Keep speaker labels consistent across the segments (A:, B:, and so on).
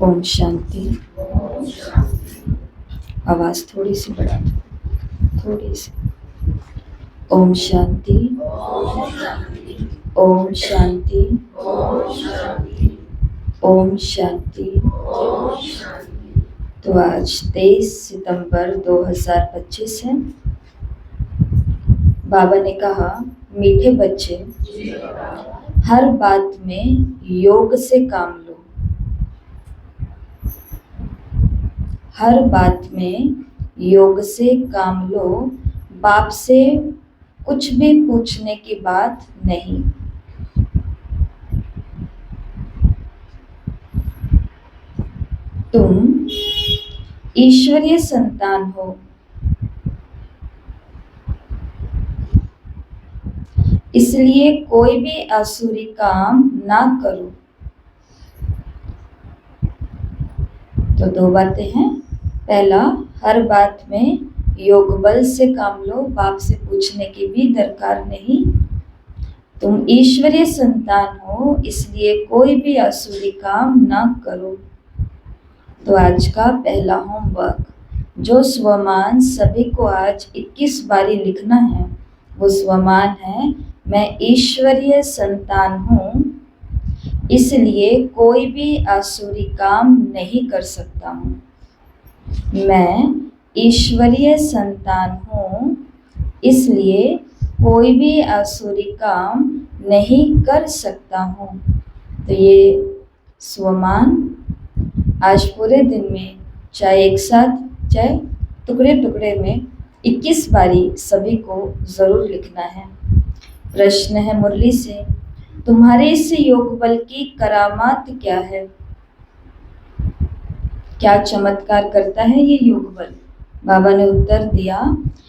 A: ओम शांति। आवाज थोड़ी सी बढ़ा दो, थोड़ी सी। ओम शांति, ओम शांति, ओम शांति। तो आज 23 सितंबर 2025 है। बाबा ने कहा, मीठे बच्चे, हर बात में योग से काम लो। हर बात में योग से काम लो। बाप से कुछ भी पूछने की बात नहीं। तुम ईश्वरीय संतान हो, इसलिए कोई भी आसुरी काम ना करो। तो दो बातें हैं। पहला, हर बात में योग बल से काम लो, बाप से पूछने की भी दरकार नहीं। तुम ईश्वरीय संतान हो, इसलिए कोई भी आसुरी काम ना करो। तो आज का पहला होमवर्क, जो स्वमान सभी को आज 21 बारी लिखना है, वो स्वमान है, मैं ईश्वरीय संतान हूँ, इसलिए कोई भी आसुरी काम नहीं कर सकता हूँ। मैं ईश्वरीय संतान हूँ, इसलिए कोई भी आसुरी काम नहीं कर सकता हूँ। तो ये स्वमान आज पूरे दिन में, चाहे एक साथ चाहे टुकड़े टुकड़े में, 21 बारी सभी को जरूर लिखना है। प्रश्न है मुरली से, तुम्हारे इस योग बल की करामात क्या है? क्या चमत्कार करता है ये योग बल? बाबा ने उत्तर दिया,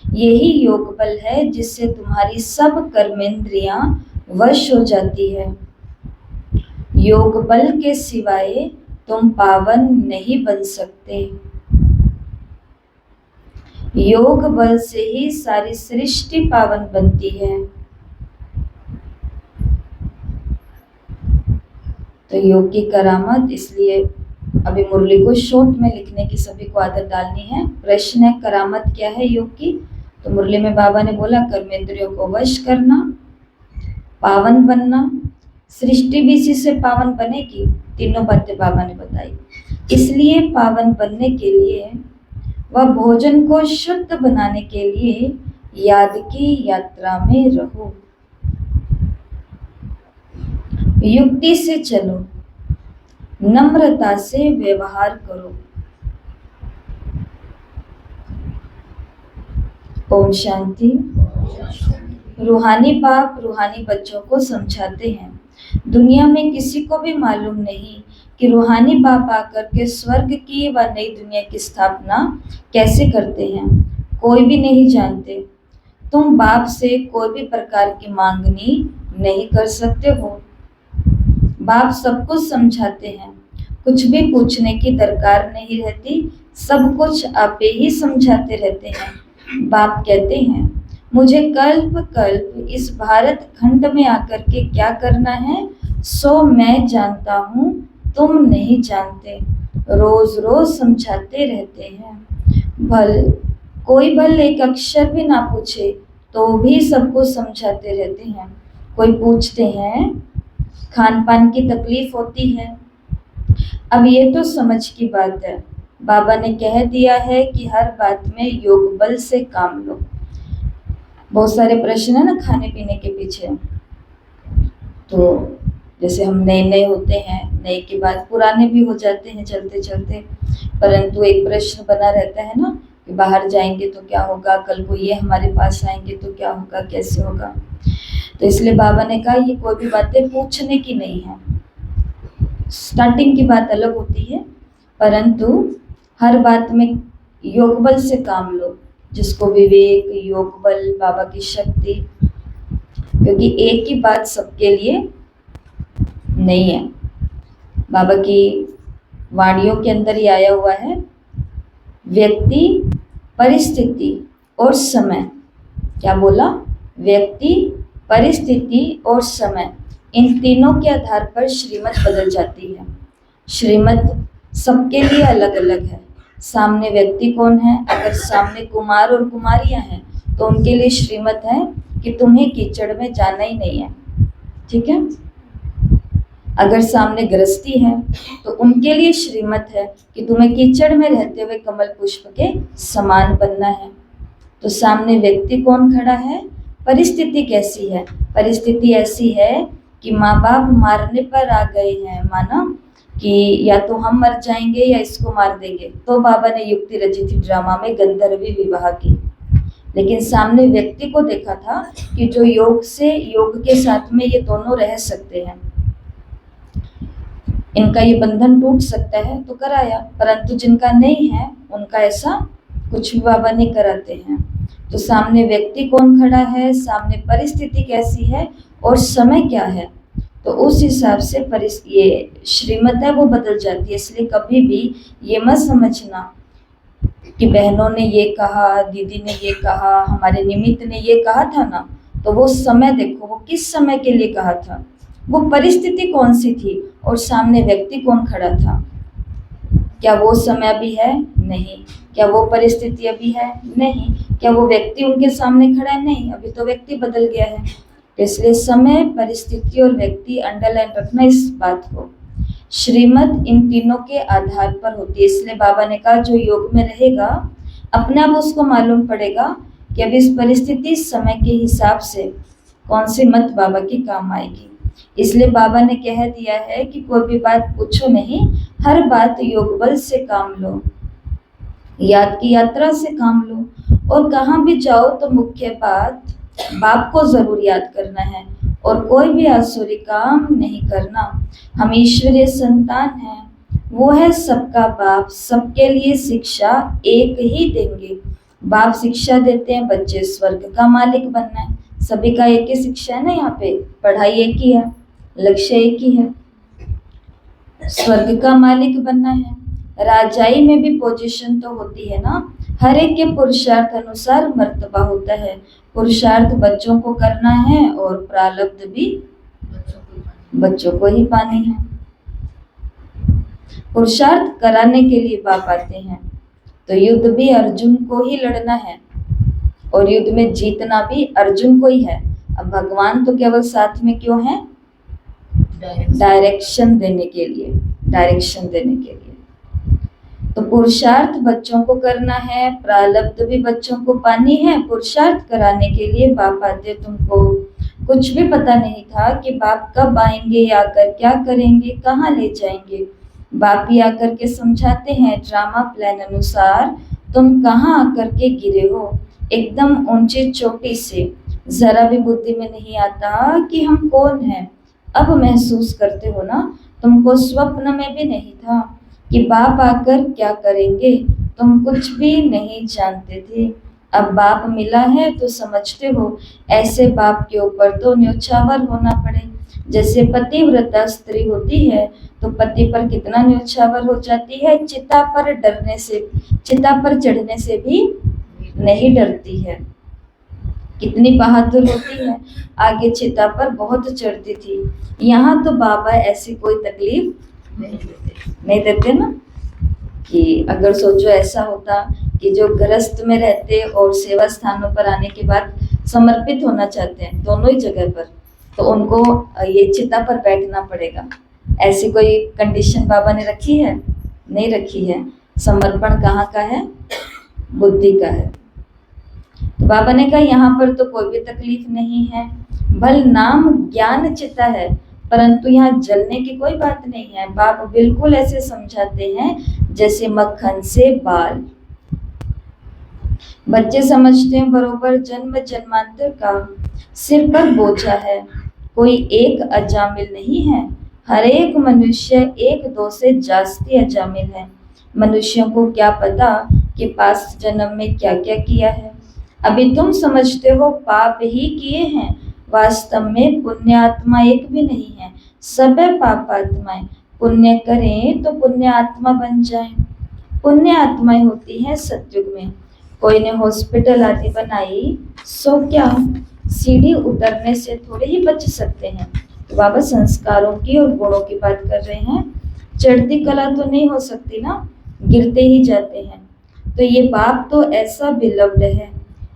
A: यही योग बल है जिससे तुम्हारी सब कर्मेंद्रियां वश हो जाती है। योग बल के सिवाय तुम पावन नहीं बन सकते। योग बल से ही सारी सृष्टि पावन बनती है। तो योग की करामत, इसलिए अभी मुरली को शॉर्ट में लिखने की सभी को आदत डालनी है। प्रश्न है, करामत क्या है योग की? तो मुरली में बाबा ने बोला, कर्मेंद्रियों को वश करना, पावन बनना, सृष्टि भी इसी से पावन बनेगी। तीनों बातें बाबा ने बताई। इसलिए पावन बनने के लिए व भोजन को शुद्ध बनाने के लिए याद की यात्रा में रहो। युक्ति से चलो, नम्रता से व्यवहार करो। ओम शांति। रूहानी बाप रूहानी बच्चों को समझाते हैं, दुनिया में किसी को भी मालूम नहीं कि रूहानी बाप आकर के स्वर्ग की व नई दुनिया की स्थापना कैसे करते हैं। कोई भी नहीं जानते। तुम बाप से कोई भी प्रकार की मांगनी नहीं कर सकते हो। बाप सब कुछ समझाते हैं, कुछ भी पूछने की दरकार नहीं रहती, सब कुछ आप ही समझाते रहते हैं। बाप कहते हैं, मुझे कल्प कल्प इस भारत खंड में आकर के क्या करना है, सो मैं जानता हूँ, तुम नहीं जानते। रोज रोज समझाते रहते हैं। कोई भल एक अक्षर भी ना पूछे तो भी सबको समझाते रहते हैं। कोई पूछते हैं, खान पान की तकलीफ होती है। अब ये तो समझ की बात है, बाबा ने कह दिया है कि हर बात में योग बल से काम लो। बहुत सारे प्रश्न है ना खाने पीने के पीछे। तो जैसे हम नए नए होते हैं, नए के बाद पुराने भी हो जाते हैं चलते चलते, परंतु एक प्रश्न बना रहता है ना कि बाहर जाएंगे तो क्या होगा, कल को ये हमारे पास आएंगे तो क्या होगा, कैसे होगा। तो इसलिए बाबा ने कहा, ये कोई भी बातें पूछने की नहीं है। स्टार्टिंग की बात अलग होती है, परंतु हर बात में योग बल से काम लो, जिसको विवेक, योग बल, बाबा की शक्ति, क्योंकि एक ही बात सबके लिए नहीं है। बाबा की वाणियों के अंदर ही आया हुआ है, व्यक्ति, परिस्थिति और समय। क्या बोला? व्यक्ति, परिस्थिति और समय, इन तीनों के आधार पर श्रीमत बदल जाती है। श्रीमत सबके लिए अलग अलग है। सामने व्यक्ति कौन है? अगर सामने कुमार और कुमारियां हैं तो उनके लिए श्रीमत है कि तुम्हें कीचड़ में जाना ही नहीं है, ठीक है। अगर सामने गृहस्थी है तो उनके लिए श्रीमत है कि तुम्हें कीचड़ में रहते हुए कमल पुष्प के समान बनना है। तो सामने व्यक्ति कौन खड़ा है? परिस्थिति कैसी है? परिस्थिति ऐसी है कि माँ बाप मारने पर आ गए हैं, माना कि या तो हम मर जाएंगे या इसको मार देंगे, तो बाबा ने युक्ति रची थी ड्रामा में गंधर्वी विवाह की। लेकिन सामने व्यक्ति को देखा था कि जो योग के साथ में ये दोनों रह सकते हैं, इनका ये बंधन टूट सकता है, तो कराया। परंतु जिनका नहीं है उनका ऐसा कुछ भी बाबा नहीं कराते हैं। तो सामने व्यक्ति कौन खड़ा है, सामने परिस्थिति कैसी है और समय क्या है, तो उस हिसाब से ये श्रीमत है वो बदल जाती है। इसलिए कभी भी ये मत समझना कि बहनों ने ये कहा, दीदी ने ये कहा, हमारे निमित्त ने ये कहा था ना, तो वो समय देखो वो किस समय के लिए कहा था, वो परिस्थिति कौन सी थी और सामने व्यक्ति कौन खड़ा था। क्या वो समय अभी है? नहीं। क्या वो परिस्थिति अभी है? नहीं। क्या वो व्यक्ति उनके सामने खड़ा है? नहीं, अभी तो व्यक्ति बदल गया है। इसलिए समय, परिस्थिति और व्यक्ति, अंडरलाइन रखना इस बात को। श्रीमत इन तीनों के आधार पर होती है। इसलिए बाबा ने कहा जो योग में रहेगा अपने आप उसको मालूम पड़ेगा कि अब इस परिस्थिति समय के हिसाब से कौन सी मत बाबा की काम आएगी। इसलिए बाबा ने कह दिया है कि कोई भी बात पूछो नहीं, हर बात योग बल से काम लो, याद की यात्रा से काम लो, और कहाँ भी जाओ तो मुख्य बात बाप को जरूर याद करना है और कोई भी आसुरी काम नहीं करना। हम ईश्वरीय संतान हैं, वो है सबका बाप, सबके लिए शिक्षा एक ही देंगे। बाप शिक्षा देते हैं, बच्चे स्वर्ग का मालिक बनना है, सभी का एक ही शिक्षा है ना, यहाँ पे पढ़ाई एक ही है, लक्ष्य एक ही है, स्वर्ग का मालिक बनना है। राजाई में भी पोजीशन तो होती है ना, हर एक के पुरुषार्थ अनुसार मर्तबा होता है। पुरुषार्थ बच्चों को करना है और प्रारब्ध भी बच्चों को ही पानी है। पुरुषार्थ कराने के लिए बाप आते हैं, तो युद्ध भी अर्जुन को ही लड़ना है और युद्ध में जीतना भी अर्जुन को ही है। अब भगवान तो केवल साथ में क्यों है? डायरेक्शन देने के लिए, डायरेक्शन देने के लिए। तो पुरुषार्थ बच्चों को करना है, प्रारब्ध भी बच्चों को पानी है। पुरुषार्थ कराने के लिए बाप आते। तुमको कुछ भी पता नहीं था कि बाप कब आएंगे, आकर क्या करेंगे, कहाँ ले जाएंगे। बाप ही आकर के समझाते हैं ड्रामा प्लान अनुसार। तुम कहाँ आकर के गिरे हो, एकदम ऊंची चोटी से। जरा भी बुद्धि में नहीं आता कि हम कौन हैं। अब महसूस करते हो ना, तुमको स्वप्न में भी नहीं था कि बाप आकर क्या करेंगे, तुम कुछ भी नहीं जानते थे। अब बाप मिला है तो समझते हो। ऐसे बाप के ऊपर तो न्योछावर होना पड़े। जैसे पतिव्रता स्त्री होती है तो पति पर कितना न्योछावर हो जाती है, चिता पर डरने से, चिता पर चढ़ने से भी नहीं डरती है। कितनी बहादुर होती है, आगे चिता पर बहुत चढ़ती थी। यहाँ तो बाबा ऐसी कोई तकलीफ नहीं देते ना। कि अगर सोचो ऐसा होता कि जो गृहस्थ में रहते और सेवा स्थानों पर आने के बाद समर्पित होना चाहते हैं दोनों ही जगह पर, तो उनको ये चिता पर बैठना पड़ेगा। ऐसी कोई कंडीशन बाबा ने रखी है? नहीं रखी है। समर्पण कहाँ का है? बुद्धि का है। तो बाबा ने कहा यहाँ पर तो कोई भी तकलीफ नहीं है, भल नाम ज्ञान चिता है, परंतु यहाँ जलने की कोई बात नहीं है। बाप बिल्कुल ऐसे समझाते हैं जैसे मक्खन से बाल। बच्चे समझते हैं बरोबर जन्म जन्मांतर का सिर पर बोझा है, कोई एक अजामिल नहीं है। हर एक मनुष्य एक दो से जास्ती अजामिल है। मनुष्यों को क्या पता कि पास्ट जन्म में क्या क्या किया है। अभी तुम समझते हो पाप ही किए हैं, वास्तव में पुण्य आत्मा एक भी नहीं है, सब है पाप आत्माएं। पुण्य करें तो पुण्य आत्मा बन जाए। पुण्य आत्माएं होती हैं सतयुग में। कोई ने हॉस्पिटल आदि बनाई सो क्या, सीढ़ी उतरने से थोड़े ही बच सकते हैं। तो बाबा संस्कारों की और गुणों की बात कर रहे हैं। चढ़ती कला तो नहीं हो सकती ना, गिरते ही जाते हैं। तो ये बाप तो ऐसा बिलव्ड है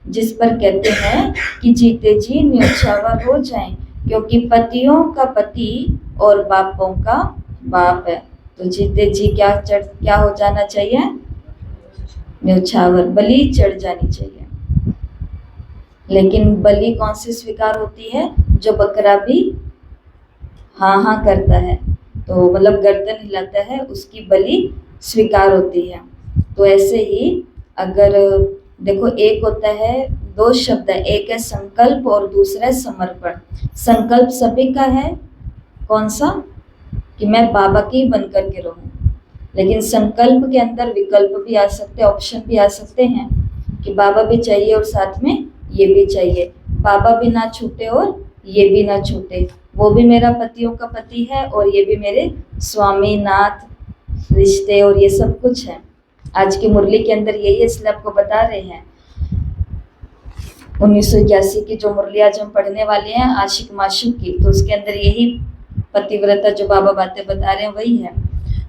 A: जिस पर कहते हैं कि जीते जी न्योछावर हो जाएं, क्योंकि पतियों का पति और बापों का बाप है। तो जीते जी क्या हो जाना चाहिए? न्योछावर, बलि चढ़ जानी चाहिए। लेकिन बलि कौन सी स्वीकार होती है? जो बकरा भी हाँ हाँ करता है, तो मतलब गर्दन हिलाता है, उसकी बलि स्वीकार होती है। तो ऐसे ही अगर देखो, एक होता है, दो शब्द है, एक है संकल्प और दूसरा है समर्पण। संकल्प सभी का है, कौन सा? कि मैं बाबा की बन करके रहूं। लेकिन संकल्प के अंदर विकल्प भी आ सकते हैं, ऑप्शन भी आ सकते हैं कि बाबा भी चाहिए और साथ में ये भी चाहिए, बाबा भी ना छूटे और ये भी ना छूटे, वो भी मेरा पतियों का पति है और ये भी मेरे स्वामी नाथ रिश्ते और ये सब कुछ है। आज की मुरली के अंदर यही, इसलिए आपको बता रहे हैं। 1981 की जो मुरली आज हम पढ़ने वाले हैं, आशिक माशूक की, तो उसके अंदर यही पतिव्रता जो बाबा बातें बता रहे हैं वही है।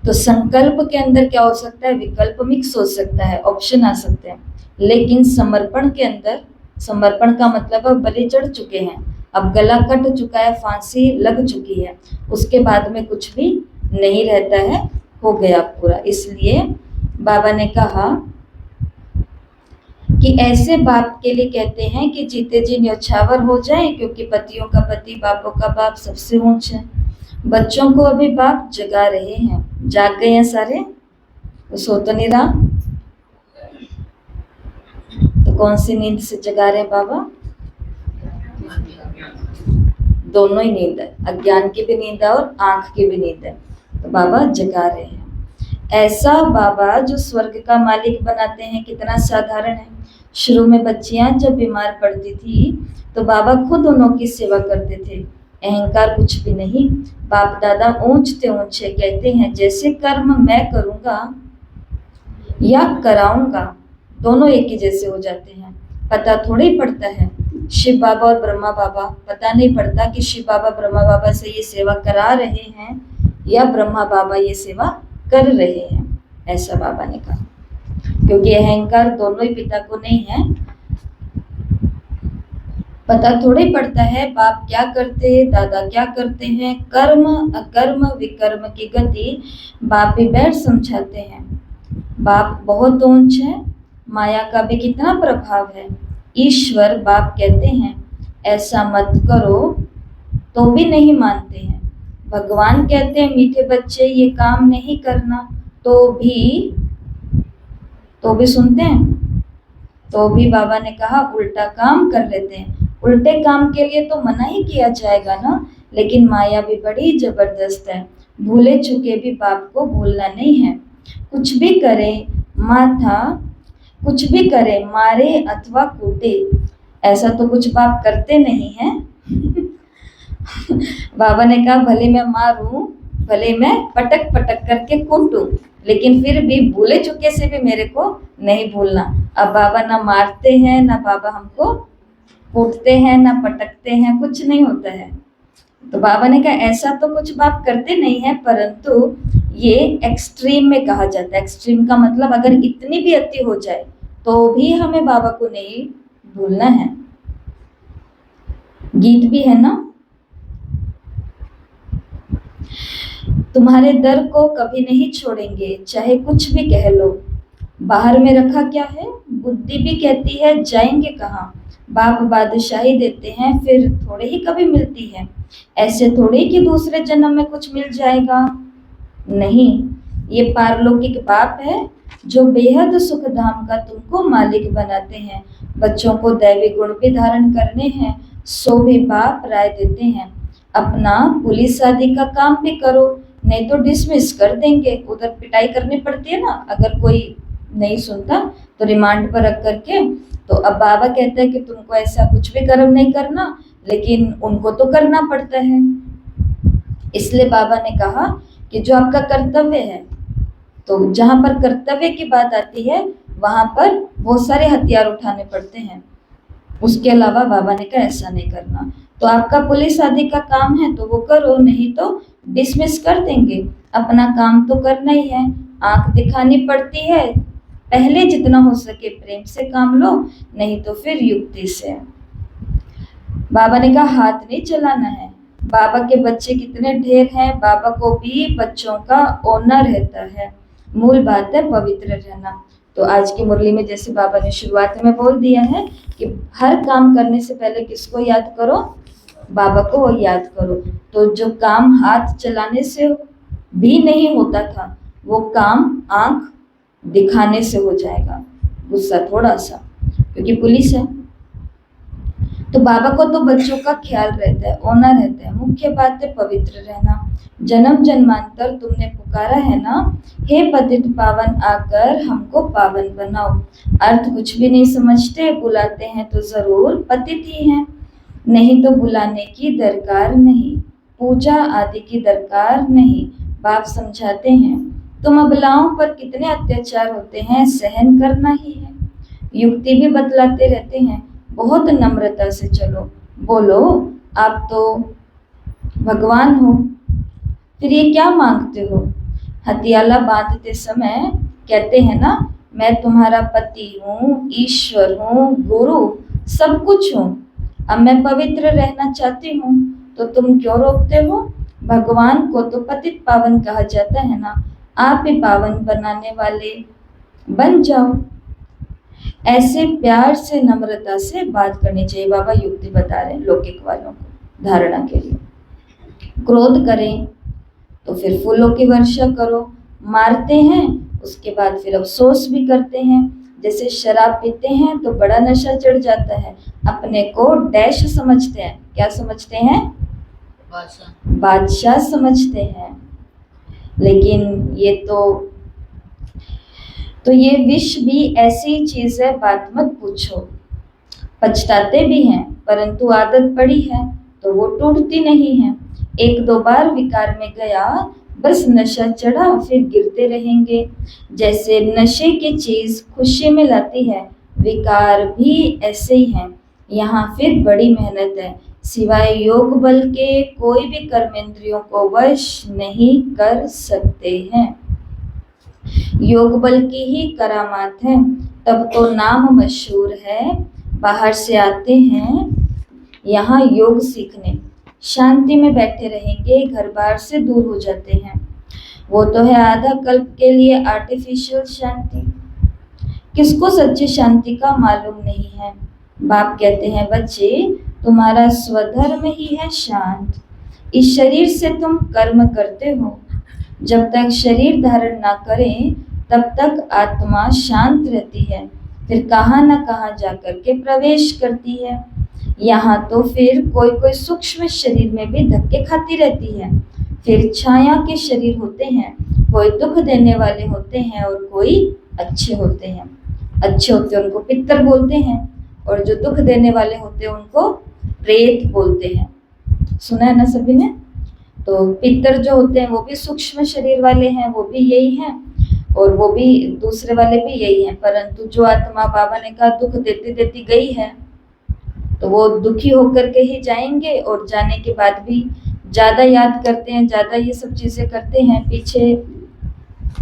A: तो संकल्प के अंदर क्या हो सकता है? विकल्प मिक्स हो सकता है, ऑप्शन आ सकते हैं। लेकिन समर्पण के अंदर, समर्पण का मतलब है बलि चढ़ चुके हैं, अब गला कट चुका है, फांसी लग चुकी है, उसके बाद में कुछ भी नहीं रहता है, हो गया पूरा। इसलिए बाबा ने कहा कि ऐसे बाप के लिए कहते हैं कि जीते जी न्योछावर हो जाए, क्योंकि पतियों का पति बापों का बाप सबसे ऊंच है। बच्चों को अभी बाप जगा रहे हैं, जाग गए हैं सारे, तो सो तो नहीं रहा, तो कौन सी नींद से जगा रहे हैं बाबा? दोनों ही नींद है, अज्ञान की भी नींद है और आंख की भी नींद है, तो बाबा जगा रहे हैं। ऐसा बाबा जो स्वर्ग का मालिक बनाते हैं, कितना साधारण है। शुरू में बच्चियां जब बीमार पड़ती थी तो बाबा खुद उन्हों की सेवा करते थे, अहंकार कुछ भी नहीं। बाप दादा ऊंचते ऊंचे कहते हैं, जैसे कर्म मैं करूंगा या कराऊंगा, दोनों एक ही जैसे हो जाते हैं। पता थोड़ी पड़ता है, शिव बाबा और ब्रह्मा बाबा, पता नहीं पड़ता कि शिव बाबा ब्रह्मा बाबा से ये सेवा करा रहे हैं या ब्रह्मा बाबा ये सेवा कर रहे हैं, ऐसा बाबा ने कहा। क्योंकि अहंकार दोनों ही पिता को नहीं है, पता थोड़ी पड़ता है बाप क्या करते हैं, दादा क्या करते हैं। कर्म अकर्म विकर्म की गति बाप ही बैठ समझाते हैं। बाप बहुत ऊंच है, माया का भी कितना प्रभाव है। ईश्वर बाप कहते हैं ऐसा मत करो, तो भी नहीं मानते हैं। भगवान कहते हैं मीठे बच्चे ये काम नहीं करना, तो भी सुनते हैं। तो भी बाबा ने कहा उल्टा काम कर लेते हैं। उल्टे काम के लिए तो मना ही किया जाएगा ना, लेकिन माया भी बड़ी जबरदस्त है। भूले चुके भी बाप को भूलना नहीं है। कुछ भी करे कुछ भी करे, मारे अथवा कूटे, ऐसा तो कुछ बाप करते नहीं है। बाबा ने कहा भले मैं मारूं, भले मैं पटक पटक करके कूटूं, लेकिन फिर भी भूले चुके से भी मेरे को नहीं भूलना। अब बाबा ना मारते हैं, ना बाबा हमको कूटते हैं, ना पटकते हैं, कुछ नहीं होता है। तो बाबा ने कहा ऐसा तो कुछ बाप करते नहीं है, परंतु ये एक्सट्रीम में कहा जाता है। एक्सट्रीम का मतलब अगर इतनी भी अति हो जाए तो भी हमें बाबा को नहीं भूलना है। गीत भी है ना, तुम्हारे दर को कभी नहीं छोड़ेंगे, चाहे कुछ भी कह लो। बाहर में रखा क्या है, बुद्धि भी कहती है जाएंगे कहाँ। बाप बादशाही देते हैं, फिर थोड़े ही कभी मिलती है। ऐसे थोड़े कि दूसरे जन्म में कुछ मिल जाएगा, नहीं। ये पारलौकिक बाप है जो बेहद सुख धाम का तुमको मालिक बनाते हैं। बच्चों को दैवी गुण भी धारण करने हैं, सो भी बाप राय देते हैं। अपना पुलिस आदि का काम भी करो, नहीं तो डिसमिस कर देंगे। उधर पिटाई करनी पड़ती है ना, अगर कोई नहीं सुनता तो रिमांड पर रख करके। तो अब बाबा कहते हैं कि तुमको ऐसा कुछ भी कर्म नहीं करना, लेकिन उनको तो करना पड़ता है। इसलिए बाबा ने कहा कि जो आपका कर्तव्य है, तो जहां पर कर्तव्य की बात आती है वहां पर बहुत सारे हथियार उठाने पड़ते हैं। उसके अलावा बाबा ने कहा ऐसा नहीं करना। तो आपका पुलिस आदि का काम है तो वो करो, नहीं तो डिसमिस कर देंगे। अपना काम तो करना ही है, आंख दिखानी पड़ती है। पहले जितना हो सके प्रेम से काम लो, नहीं तो फिर युक्ति से। बाबा ने कहा हाथ नहीं चलाना है। बाबा के बच्चे कितने ढेर हैं, बाबा को भी बच्चों का ओनर रहता है। मूल बात है पवित्र रहना। तो आज की मुरली में जैसे बाबा ने शुरुआत में बोल दिया है कि हर काम करने से पहले किसको याद करो, बाबा को वो याद करो। तो जो काम हाथ चलाने से भी नहीं होता था, वो काम आंख दिखाने से हो जाएगा। गुस्सा थोड़ा सा, क्योंकि पुलिस है। तो बाबा को तो बच्चों का ख्याल रहता है, ओनर रहता है। मुख्य बात है पवित्र रहना। जन्म जन्मांतर तुमने पुकारा है ना, हे पतित पावन आकर हमको पावन बनाओ। अर्थ कुछ भी नहीं समझते, बुलाते हैं तो जरूर पतित ही हैं। नहीं तो बुलाने की दरकार नहीं, पूजा आदि की दरकार नहीं। बाप समझाते हैं तुम अबलाओं पर कितने अत्याचार होते हैं, सहन करना ही है। युक्ति भी बतलाते रहते हैं, बहुत नम्रता से चलो, बोलो आप तो भगवान हो, फिर ये क्या मांगते हो। हथियाला बांधते समय कहते हैं ना, मैं तुम्हारा पति हूँ, ईश्वर हूँ, गुरु, सब कुछ हूँ। अब मैं पवित्र रहना चाहती हूँ, तो तुम क्यों रोकते हो। भगवान को तो पतित पावन कहा जाता है ना, आप ही पावन बनाने वाले बन जाओ। ऐसे प्यार से नम्रता से बात करनी चाहिए। बाबा युक्ति बता रहे हैं लौकिक वालों को धारणा के लिए। क्रोध करें तो फिर फूलों की वर्षा करो, मारते हैं उसके बाद फिर अफसोस भी करते हैं। जैसे शराब पीते हैं तो बड़ा नशा चढ़ जाता है, अपने को डैश समझते हैं। क्या समझते हैं, बादशाह समझते हैं। लेकिन ये तो ये विष भी ऐसी चीज है, बात मत पूछो। पछताते भी हैं, परंतु आदत पड़ी है तो वो टूटती नहीं है। एक दो बार विकार में गया, बस नशा चढ़ा, फिर गिरते रहेंगे। जैसे नशे की चीज खुशी में लाती है, विकार भी ऐसे ही हैं। यहाँ फिर बड़ी मेहनत है, सिवाय योग बल के कोई भी कर्मेंद्रियों को वश नहीं कर सकते हैं। योग बल की ही करामात है, तब तो नाम मशहूर है। बाहर से आते हैं यहाँ योग सीखने, शांति में बैठे रहेंगे, घर बार से दूर हो जाते हैं। वो तो है आधा कल्प के लिए आर्टिफिशियल शांति। किसको सच्ची शांति का मालूम नहीं है। बाप कहते हैं बच्चे, तुम्हारा स्वधर्म ही है शांत। इस शरीर से तुम कर्म करते हो, जब तक शरीर धारण ना करें तब तक आत्मा शांत रहती है, फिर कहाँ न कहाँ जाकर के प्रवेश करती है। यहाँ तो फिर कोई कोई सूक्ष्म शरीर में भी धक्के खाती रहती है। फिर छाया के शरीर होते हैं, कोई दुख देने वाले होते हैं और कोई अच्छे होते हैं। अच्छे होते हैं उनको पितर बोलते हैं, और जो दुख देने वाले होते हैं उनको प्रेत बोलते हैं। सुना है ना सभी ने। तो पितर जो होते हैं वो भी सूक्ष्म शरीर वाले हैं, वो भी यही हैं, और वो भी दूसरे वाले भी यही हैं। परंतु जो आत्मा बाबा ने कहा दुख देती देती गई है, तो वो दुखी होकर के ही जाएंगे, और जाने के बाद भी ज़्यादा याद करते हैं, ज़्यादा ये सब चीज़ें करते हैं, पीछे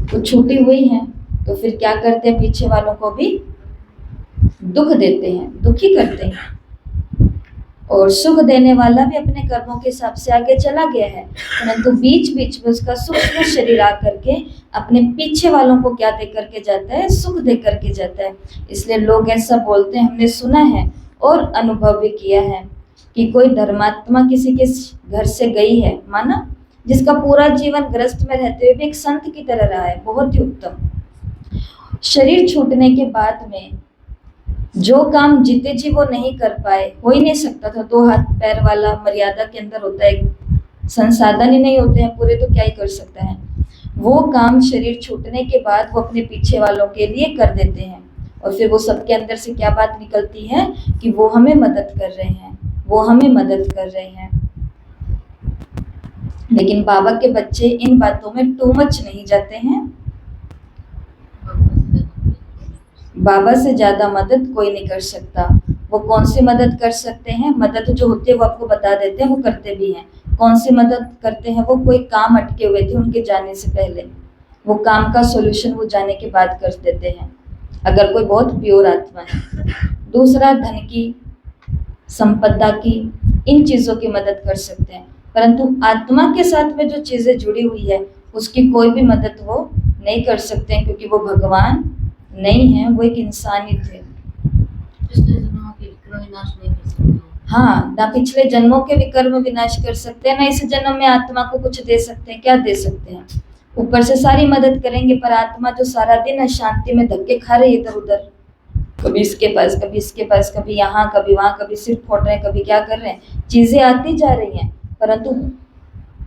A: तो छूटी हुई हैं, तो फिर क्या करते हैं, पीछे वालों को भी दुख देते हैं, दुखी करते हैं। और सुख देने वाला भी अपने कर्मों के हिसाब से आगे चला गया है, परंतु बीच बीच में उसका सूक्ष्म शरीर आकर के अपने पीछे वालों को क्या दे करके जाता है, सुख दे करके जाता है। इसलिए लोग ऐसा बोलते हैं, हमने सुना है और अनुभव भी किया है कि कोई धर्मात्मा किसी के घर से गई है, माना, जिसका पूरा जीवन ग्रस्त में रहते हुए भी एक संत की तरह रहा है, बहुत ही उत्तम। शरीर छूटने के बाद में जो काम जीते जी वो नहीं कर पाए, हो ही नहीं सकता था, 2 हाथ पैर वाला मर्यादा के अंदर होता है, संसाधन ही नहीं होते हैं पूरे, तो क्या ही कर सकता है। वो काम शरीर छूटने के बाद वो अपने पीछे वालों के लिए कर देते हैं, और फिर वो सबके अंदर से क्या बात निकलती है कि वो हमें मदद कर रहे हैं, वो हमें मदद कर रहे हैं। लेकिन बाबा के बच्चे इन बातों में टू मच नहीं जाते हैं। बाबा से ज्यादा मदद कोई नहीं कर सकता। वो कौन सी मदद कर सकते हैं, मदद जो होती है वो आपको बता देते हैं, वो करते भी हैं। कौन सी मदद करते हैं? वो कोई काम अटके हुए थे उनके जाने से पहले, वो काम का सॉल्यूशन वो जाने के बाद कर देते हैं, अगर कोई बहुत प्योर आत्मा है। दूसरा, धन की, संपदा की, इन चीज़ों की मदद कर सकते हैं, परंतु आत्मा के साथ में जो चीज़ें जुड़ी हुई है उसकी कोई भी मदद वो नहीं कर सकते हैं, क्योंकि वो भगवान नहीं है, वो एक इंसान ही थे।
B: पिछले जन्मों के विक्रम विनाश नहीं कर सकते।
A: हाँ, ना पिछले जन्मों के विकर्म विनाश कर सकते हैं, ना इस जन्म में आत्मा को कुछ दे सकते हैं। क्या दे सकते हैं? ऊपर से सारी मदद करेंगे, पर आत्मा जो सारा दिन अशांति में धक्के खा रही है इधर उधर, कभी इसके पास, कभी इसके पास, कभी यहाँ, कभी वहाँ, कभी सिर फोड़ रहे हैं, कभी क्या कर रहे हैं, चीजें आती जा रही हैं, परंतु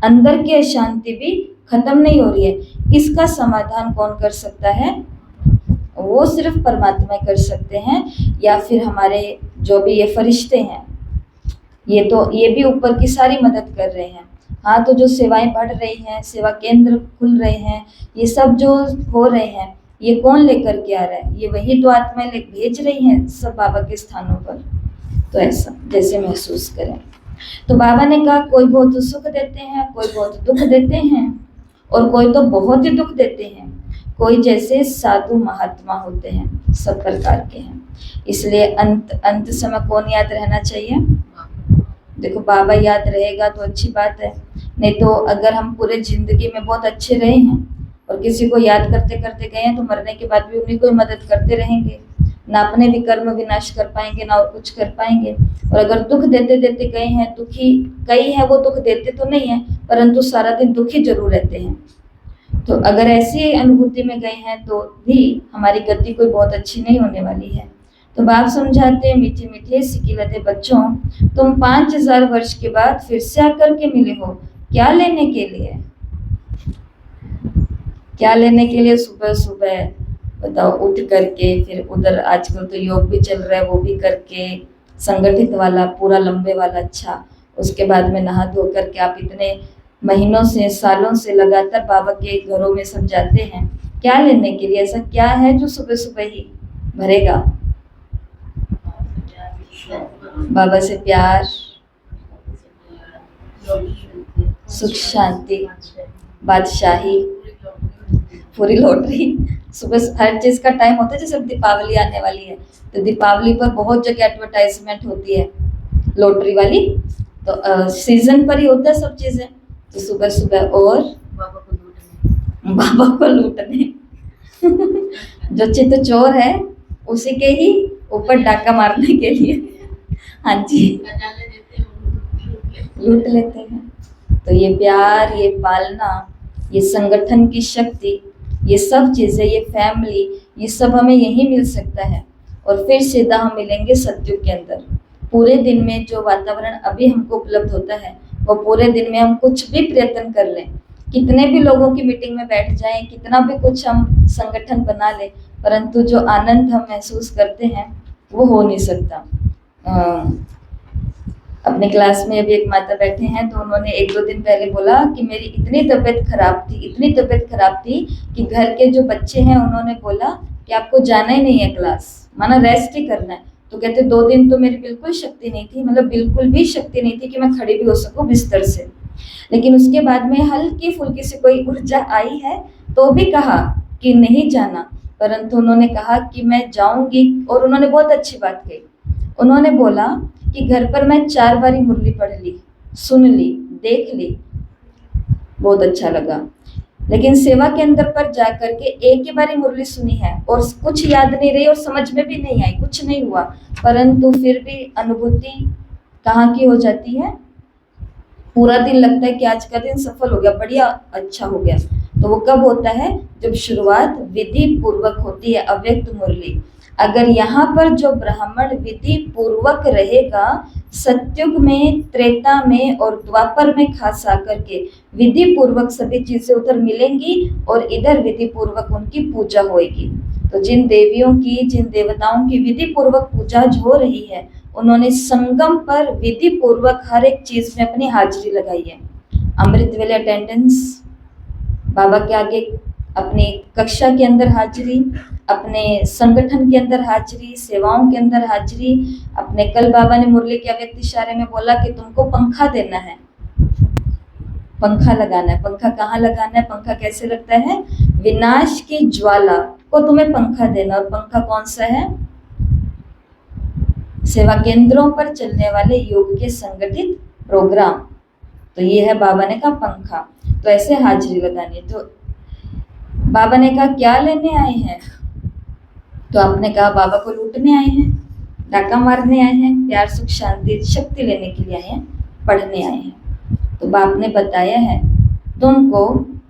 A: अंदर की अशांति भी खत्म नहीं हो रही है। इसका समाधान कौन कर सकता है? वो सिर्फ परमात्मा कर सकते हैं, या फिर हमारे जो भी ये फरिश्ते हैं, ये भी ऊपर की सारी मदद कर रहे हैं। हाँ, तो जो सेवाएं बढ़ रही हैं, सेवा केंद्र खुल रहे हैं, ये सब जो हो रहे हैं, ये कौन लेकर के आ रहा है? ये वही तो आत्माएं भेज रही हैं सब बाबा के स्थानों पर। तो ऐसा जैसे महसूस करें। तो बाबा ने कहा कोई बहुत सुख देते हैं, कोई बहुत दुख देते हैं, और कोई तो बहुत ही दुख देते हैं। कोई जैसे साधु महात्मा होते हैं, सब प्रकार के हैं। इसलिए अंत समय कौन याद रहना चाहिए? देखो, बाबा याद रहेगा तो अच्छी बात है, नहीं तो अगर हम पूरे जिंदगी में बहुत अच्छे रहे हैं और किसी को याद करते करते गए हैं, तो मरने के बाद भी उन्हीं को मदद करते रहेंगे, ना अपने भी कर्म विनाश कर पाएंगे, ना और कुछ कर पाएंगे। और अगर दुख देते देते गए हैं, दुखी कई हैं, वो दुख देते तो नहीं है, परंतु सारा दिन दुखी जरूर रहते हैं। तो अगर ऐसी अनुभूति में गए हैं तो भी हमारी गति कोई बहुत अच्छी नहीं होने वाली है। तो बाप समझाते हैं, मीठे मीठे सिकिलते बच्चों, तुम 5000 वर्ष के बाद फिर से आकर के मिले हो, क्या लेने के लिए? क्या लेने के लिए? सुबह सुबह बताओ, उठ करके फिर उधर आजकल तो योग भी चल रहा है, वो भी करके संगठित वाला पूरा लंबे वाला, अच्छा, उसके बाद में नहा धो करके आप इतने महीनों से सालों से लगातार बाबा के घरों में सब जाते हैं, क्या लेने के लिए? ऐसा क्या है जो सुबह सुबह ही भरेगा? बाबा से प्यार, सुख शांति, बादशाही, पूरी लॉटरी। सुबह हर चीज का टाइम होता है। जैसे दीपावली आने वाली है, तो दीपावली पर बहुत जगह एडवर्टाइजमेंट होती है लॉटरी वाली, तो सीजन पर ही होता है सब चीजें। तो सुबह सुबह और बाबा को लूटने जो चित्त चोर है उसी के ही ऊपर डाका मारने के लिए, हाँ जी, लूट लेते हैं। तो ये प्यार, ये पालना, ये संगठन की शक्ति, ये सब चीजें, ये फैमिली, ये सब हमें यही मिल सकता है। और फिर सीधा हम मिलेंगे सतयुग के अंदर। पूरे दिन में जो वातावरण अभी हमको उपलब्ध होता है, वो पूरे दिन में हम कुछ भी प्रयत्न कर लें, कितने भी लोगों की मीटिंग में बैठ जाएं, कितना भी कुछ हम संगठन बना लें, परंतु जो आनंद हम महसूस करते हैं वो हो नहीं सकता। अपने क्लास में अभी एक माता बैठे हैं, तो उन्होंने 1-2 दिन पहले बोला कि मेरी इतनी तबीयत खराब थी, इतनी तबीयत खराब थी कि घर के जो बच्चे हैं उन्होंने बोला कि आपको जाना ही नहीं है क्लास, माना रेस्ट ही करना है। तो कहते 2 दिन तो मेरी बिल्कुल शक्ति नहीं थी, मतलब बिल्कुल भी शक्ति नहीं थी कि मैं खड़ी भी हो सकूं बिस्तर से। लेकिन उसके बाद में हल्की फुल्की से कोई ऊर्जा आई है, तो भी कहा कि नहीं जाना, परंतु उन्होंने कहा कि मैं जाऊंगी। और उन्होंने बहुत अच्छी बात कही, उन्होंने बोला कि घर पर मैं 4 बारी मुरली पढ़ ली, सुन ली, देख ली, बहुत अच्छा लगा, लेकिन सेवा के अंदर पर जाकर के एक ही बारी मुरली सुनी है और कुछ याद नहीं रही और समझ में भी नहीं आई, कुछ नहीं हुआ, परंतु फिर भी अनुभूति कहाँ की हो जाती है? पूरा दिन लगता है कि आज का दिन सफल हो गया, बढ़िया, अच्छा हो गया। तो वो कब होता है? जब शुरुआत विधि पूर्वक होती है, अव्यक्त मुरली। अगर यहाँ पर जो ब्राह्मण विधि पूर्वक रहेगा, सतयुग में, त्रेता में और द्वापर में खास आकर के विधि पूर्वक सभी चीजें उधर मिलेंगी और इधर विधि पूर्वक उनकी पूजा होगी। तो जिन देवियों की, जिन देवताओं की विधि पूर्वक पूजा हो रही है, उन्होंने संगम पर विधि पूर्वक हर एक चीज में अपनी हाजिरी लगाई है। अमृत वेले अटेंडेंस, बाबा के आगे अपनी कक्षा के अंदर हाजिरी, अपने संगठन के अंदर हाजिरी, सेवाओं के अंदर हाजिरी। अपने कल बाबा ने मुरली के अव्यक्त इशारे में बोला कि तुमको पंखा देना है, पंखा लगाना है। पंखा कहाँ लगाना है? पंखा कैसे लगता है? विनाश की ज्वाला को तुम्हें पंखा देना। और पंखा कौन सा है? सेवा केंद्रों पर चलने वाले योग के संगठित प्रोग्राम। तो ये है बाबा ने कहा पंखा। तो ऐसे हाजिरी लगानी। तो बाबा ने कहा क्या लेने आए हैं? तो आपने कहा बाबा को लूटने आए हैं, डाका मारने आए हैं, प्यार सुख शांति शक्ति लेने के लिए आए हैं, पढ़ने आए हैं। तो बाप ने बताया है तुमको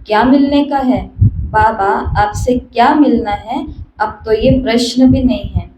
A: क्या मिलने का है, बाबा आपसे क्या मिलना है, अब तो ये प्रश्न भी नहीं है।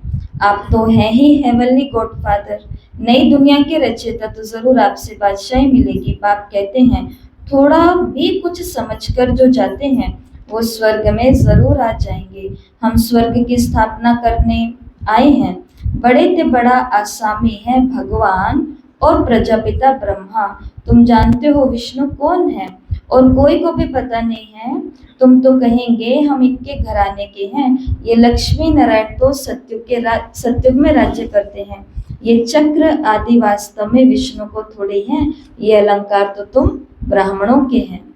A: आप तो हैं ही हेवनली गॉडफादर, नई दुनिया के रचयिता, तो जरूर आपसे बादशाही मिलेगी। बाप कहते हैं थोड़ा भी कुछ समझकर जो जाते हैं वो स्वर्ग में जरूर आ जाएंगे। हम स्वर्ग की स्थापना करने आए हैं। बड़े ते बड़ा आसामी है भगवान और प्रजापिता ब्रह्मा। तुम जानते हो विष्णु कौन है? और कोई को भी पता नहीं है। तुम तो कहेंगे हम इनके घराने के हैं। ये लक्ष्मी नारायण तो सत्युग में राज्य करते हैं। ये चक्र आदि वास्तव में विष्णु को थोड़े हैं। ये अलंकार तो तुम ब्राह्मणों के हैं।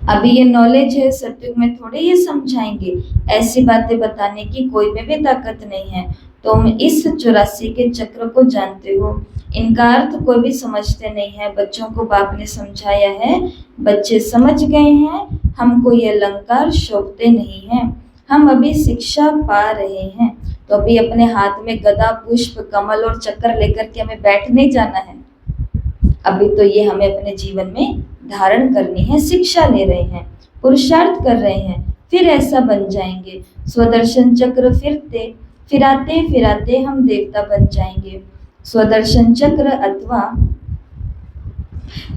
A: अभी ये नॉलेज है, सत्युग में थोड़े ये समझाएंगे। ऐसी बातें बताने की कोई में भी ताकत नहीं है। तुम इस 84 के चक्र को जानते हो, इनका अर्थ कोई भी समझते नहीं है। बच्चों को बाप ने समझाया है, बच्चे समझ गए हैं। हमको ये अलंकार शोभते नहीं हैं। हम अभी शिक्षा पा रहे हैं। तो अभी अपने हाथ में गदा पुष्प कमल और चक्र लेकर के हमें बैठ नहीं जाना है। अभी तो ये हमें अपने जीवन में धारण करनी है। शिक्षा ले रहे हैं, पुरुषार्थ कर रहे हैं, फिर ऐसा बन जाएंगे। स्वदर्शन चक्र फिराते फिराते हम देवता बन जाएंगे। स्वदर्शन चक्र अथवा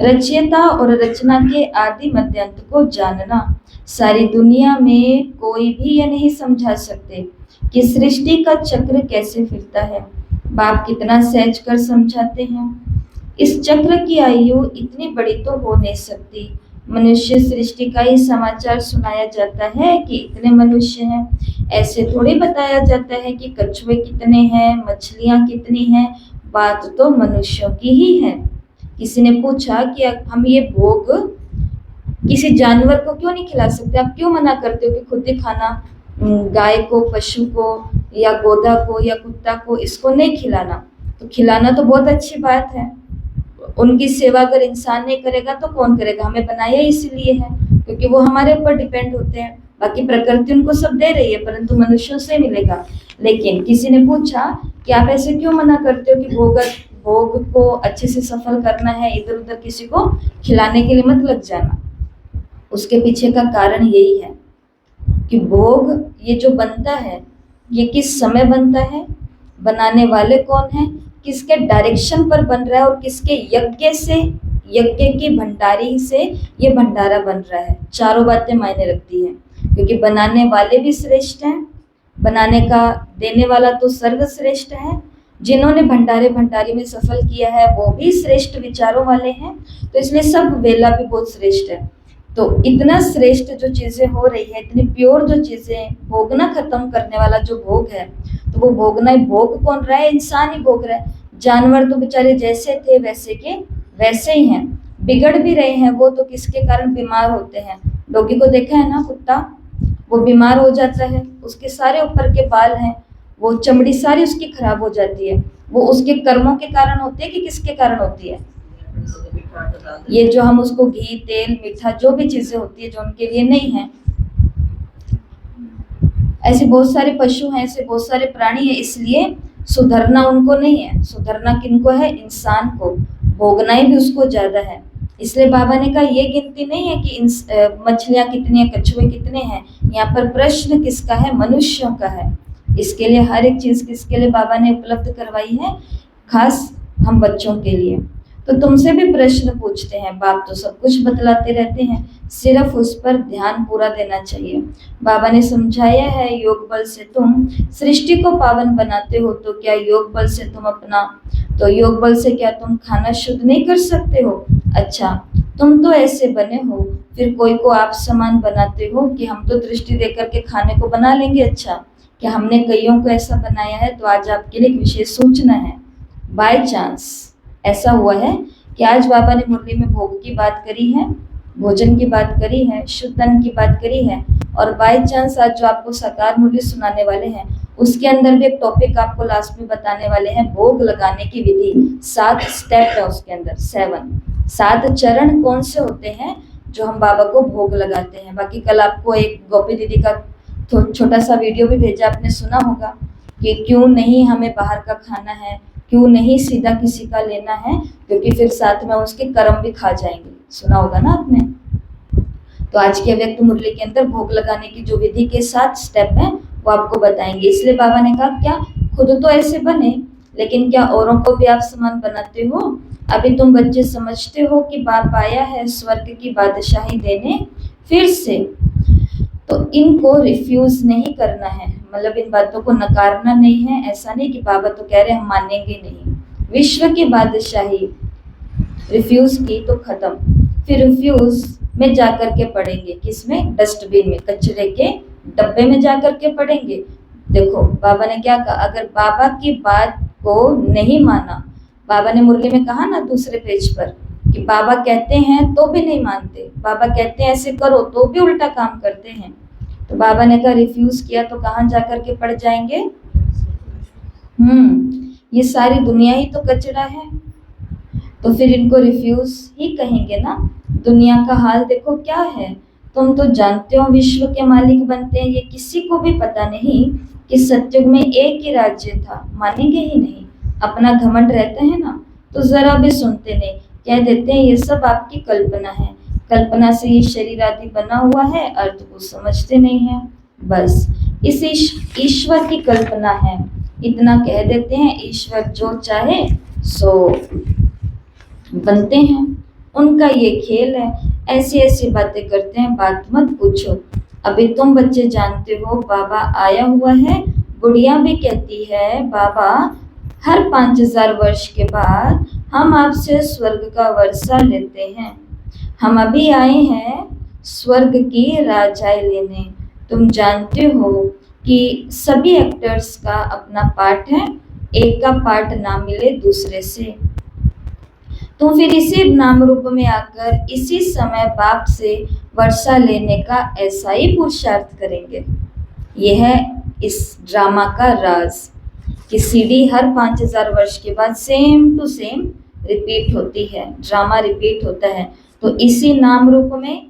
A: रचयिता और रचना के आदि मध्यांत को जानना। सारी दुनिया में कोई भी ये नहीं समझा सकते कि सृष्टि का चक्र कैसे फिरता है। बाप कितना सहज कर समझाते हैं। इस चक्र की आयु इतनी बड़ी तो हो नहीं सकती। मनुष्य सृष्टि का ही समाचार सुनाया जाता है कि इतने मनुष्य हैं। ऐसे थोड़ी बताया जाता है कि कछुए कितने हैं, मछलियां कितनी हैं। बात तो मनुष्यों की ही है। किसी ने पूछा कि हम ये भोग किसी जानवर को क्यों नहीं खिला सकते? आप क्यों मना करते हो कि खुद ही खाना? गाय को, पशु को या गोदा को या कुत्ता को इसको नहीं खिलाना। तो खिलाना तो बहुत अच्छी बात है। उनकी सेवा अगर इंसान नहीं करेगा तो कौन करेगा? हमें बनाया इसलिए है क्योंकि वो हमारे ऊपर डिपेंड होते हैं। बाकी प्रकृति उनको सब दे रही है, परंतु मनुष्यों से मिलेगा। लेकिन किसी ने पूछा कि आप ऐसे क्यों मना करते हो कि भोग को अच्छे से सफल करना है, इधर उधर किसी को खिलाने के लिए मत लग जाना। उसके पीछे का कारण यही है कि भोग ये जो बनता है ये किस समय बनता है, बनाने वाले कौन है, किसके डायरेक्शन पर बन रहा है और किसके यज्ञ की भंडारी से ये भंडारा बन रहा है। चारों बातें मायने रखती हैं क्योंकि बनाने वाले भी श्रेष्ठ हैं, बनाने का देने वाला तो सर्वश्रेष्ठ है। जिन्होंने भंडारी में सफल किया है वो भी श्रेष्ठ विचारों वाले हैं। तो इसलिए सब वेला भी बहुत श्रेष्ठ है। तो इतना श्रेष्ठ जो चीजें हो रही है, इतनी प्योर जो चीजें, भोगना खत्म करने वाला जो भोग है, तो वो भोगना ही भोग कौन रहा है? इंसान ही भोग रहा है। जानवर तो बेचारे जैसे थे वैसे के वैसे ही हैं। बिगड़ भी रहे हैं वो तो किसके कारण? बीमार होते हैं। डॉगी को देखा है ना, कुत्ता वो बीमार हो जाता है, उसके सारे ऊपर के बाल हैं, वो चमड़ी सारी उसकी खराब हो जाती है। वो उसके कर्मों के कारण होती है कि किसके कारण होती है? ये जो हम उसको घी, तेल, मीठा जो भी चीजें होती है जो उनके लिए नहीं है। ऐसे बहुत सारे पशु हैं, ऐसे बहुत सारे प्राणी हैं। इसलिए सुधरना उनको नहीं है, सुधरना किनको है? इंसान को। भोगना ही भी उसको ज्यादा है। इसलिए बाबा ने कहा ये गिनती नहीं है कि मछलियां कितनी है, कछुए कितने हैं। यहाँ पर प्रश्न किसका है? मनुष्यों का है। इसके लिए हर एक चीज किसके लिए बाबा ने उपलब्ध करवाई है? खास हम बच्चों के लिए। तो तुमसे भी प्रश्न पूछते हैं। बाप तो सब कुछ बतलाते रहते हैं, सिर्फ उस पर ध्यान पूरा देना चाहिए। बाबा ने समझाया है योग बल से तुम सृष्टि को पावन बनाते हो, तो क्या योग बल से योग बल से क्या तुम खाना शुद्ध नहीं कर सकते हो? अच्छा, तुम तो ऐसे बने हो, फिर कोई को आप समान बनाते हो कि हम तो दृष्टि देकर के खाने को बना लेंगे। अच्छा, क्या हमने कईयों को ऐसा बनाया है? तो आज आपके लिए एक विशेष सूचना है। बाय चांस ऐसा हुआ है कि आज बाबा ने मुरली में भोग की बात करी है, भोजन की बात करी है, शुद्ध अन्न की बात करी है, और बाय चांस आज जो आपको साकार मुरली सुनाने वाले हैं उसके अंदर भी एक टॉपिक आपको लास्ट में बताने वाले हैं, भोग लगाने की विधि। 7 स्टेप है उसके अंदर, 7 चरण कौन से होते हैं जो हम बाबा को भोग लगाते हैं। बाकी कल आपको एक गोपी दीदी का छोटा सा वीडियो भी भेजा, आपने सुना होगा कि क्यों नहीं हमें बाहर का खाना है, क्यों नहीं सीधा किसी का लेना है, क्योंकि फिर साथ में उसके कर्म भी खा जाएंगे। सुना होगा ना आपने। तो आज के अव्यक्त मुरली के अंदर भोग लगाने की जो विधि के 7 स्टेप हैं वो आपको बताएंगे। इसलिए बाबा ने कहा क्या खुद तो ऐसे बने, लेकिन क्या औरों को भी आप समान बनाते हो? अभी तुम बच्चे समझते हो कि बाप आया है स्वर्ग की बादशाही देने फिर से, तो इनको रिफ्यूज नहीं करना है, मतलब इन बातों को नकारना नहीं है। ऐसा नहीं कि बाबा तो कह रहे हम मानेंगे नहीं। विश्व की बादशाही रिफ्यूज की तो खत्म, फिर रिफ्यूज में जाकर के पढ़ेंगे, किसमें? डस्टबिन में, कचरे के डब्बे में जाकर के पढ़ेंगे। देखो बाबा ने क्या कहा, अगर बाबा की बात को नहीं माना, बाबा ने मुरली में कहा ना दूसरे पेज पर कि बाबा कहते हैं तो भी नहीं मानते, बाबा कहते हैं ऐसे करो तो भी उल्टा काम करते हैं। तो बाबा ने कहा रिफ्यूज किया तो कहाँ जाकर के पड़ जाएंगे? ये सारी दुनिया ही तो कचरा है, तो फिर इनको रिफ्यूज ही कहेंगे ना। दुनिया का हाल देखो क्या है, तुम तो जानते हो विश्व के मालिक बनते हैं, ये किसी को भी पता नहीं कि सत्युग में एक ही राज्य था, मानेंगे ही नहीं। अपना घमंड रहता है ना, तो जरा भी सुनते नहीं, कह देते हैं ये सब आपकी कल्पना है, कल्पना से ये शरीर आदि बना हुआ है, अर्थ को समझते नहीं है, बस इस ईश्वर की कल्पना है, इतना कह देते हैं। ईश्वर जो चाहे सो बनते हैं, उनका ये खेल है, ऐसी ऐसी बातें करते हैं, बात मत पूछो। अभी तुम बच्चे जानते हो बाबा आया हुआ है, गुड़िया भी कहती है बाबा हर 5000 वर्ष के बाद हम आपसे स्वर्ग का वर्षा लेते हैं, हम अभी आए हैं स्वर्ग की राजाई लेने। तुम जानते हो कि सभी एक्टर्स का अपना पार्ट है, एक का पार्ट ना मिले दूसरे से, तो फिर इसी नाम रूप में आकर इसी समय बाप से वर्षा लेने का ऐसा ही पुरुषार्थ करेंगे। यह है इस ड्रामा का राज कि सीडी हर 5000 वर्ष के बाद सेम टू सेम रिपीट होती है, ड्रामा रिपीट होता है। तो इसी नाम रूप में